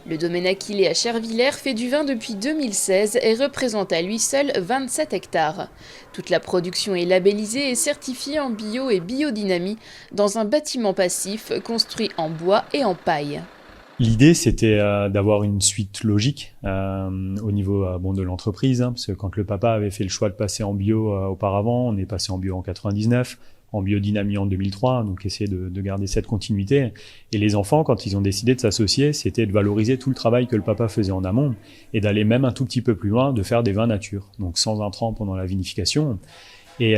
Le domaine Aquilé à Chervillers fait du vin depuis 2016 et représente à lui seul 27 hectares. Toute la production est labellisée et certifiée en bio et biodynamie dans un bâtiment passif construit en bois et en paille. L'idée, c'était d'avoir une suite logique au niveau de l'entreprise, hein, parce que quand le papa avait fait le choix de passer en bio auparavant, on est passé en bio en 99, en biodynamie en 2003, donc essayer de garder cette continuité. Et les enfants, quand ils ont décidé de s'associer, c'était de valoriser tout le travail que le papa faisait en amont et d'aller même un tout petit peu plus loin, de faire des vins nature, donc sans intrants pendant la vinification. Et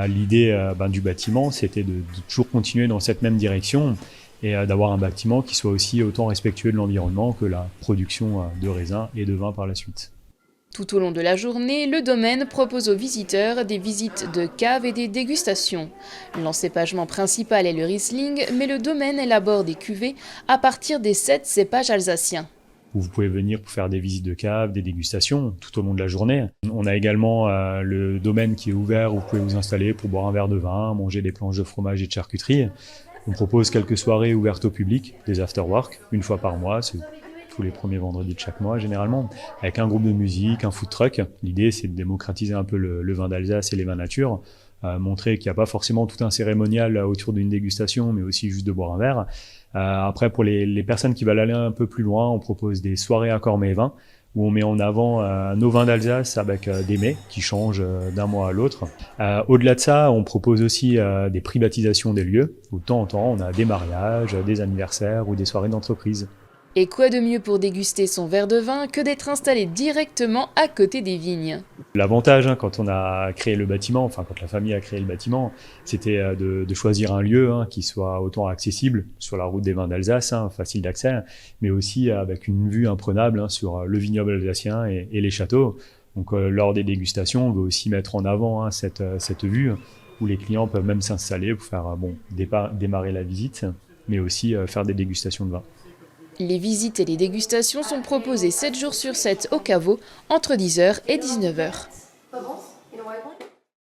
l'idée du bâtiment, c'était de toujours continuer dans cette même direction et d'avoir un bâtiment qui soit aussi autant respectueux de l'environnement que la production de raisins et de vin par la suite. Tout au long de la journée, le domaine propose aux visiteurs des visites de caves et des dégustations. L'encépagement principal est le Riesling, mais le domaine élabore des cuvées à partir des 7 cépages alsaciens. Vous pouvez venir pour faire des visites de cave, des dégustations tout au long de la journée. On a également le domaine qui est ouvert où vous pouvez vous installer pour boire un verre de vin, manger des planches de fromage et de charcuterie. On propose quelques soirées ouvertes au public, des after-work, une fois par mois, c'est tous les premiers vendredis de chaque mois généralement, avec un groupe de musique, un food truck. L'idée, c'est de démocratiser un peu le vin d'Alsace et les vins nature, montrer qu'il n'y a pas forcément tout un cérémonial autour d'une dégustation, mais aussi juste de boire un verre. Après, pour les personnes qui veulent aller un peu plus loin, on propose des soirées accords mets et vins, où on met en avant nos vins d'Alsace avec des mets qui changent d'un mois à l'autre. Au-delà de ça, on propose aussi des privatisations des lieux, où de temps en temps, on a des mariages, des anniversaires ou des soirées d'entreprise. Et quoi de mieux pour déguster son verre de vin que d'être installé directement à côté des vignes? L'avantage, quand on a créé le bâtiment, enfin quand la famille a créé le bâtiment, c'était de choisir un lieu qui soit autant accessible sur la route des vins d'Alsace, facile d'accès, mais aussi avec une vue imprenable sur le vignoble alsacien et les châteaux. Donc lors des dégustations, on veut aussi mettre en avant cette vue où les clients peuvent même s'installer pour faire démarrer la visite, mais aussi faire des dégustations de vin. Les visites et les dégustations sont proposées 7 jours sur 7 au caveau entre 10h et 19h.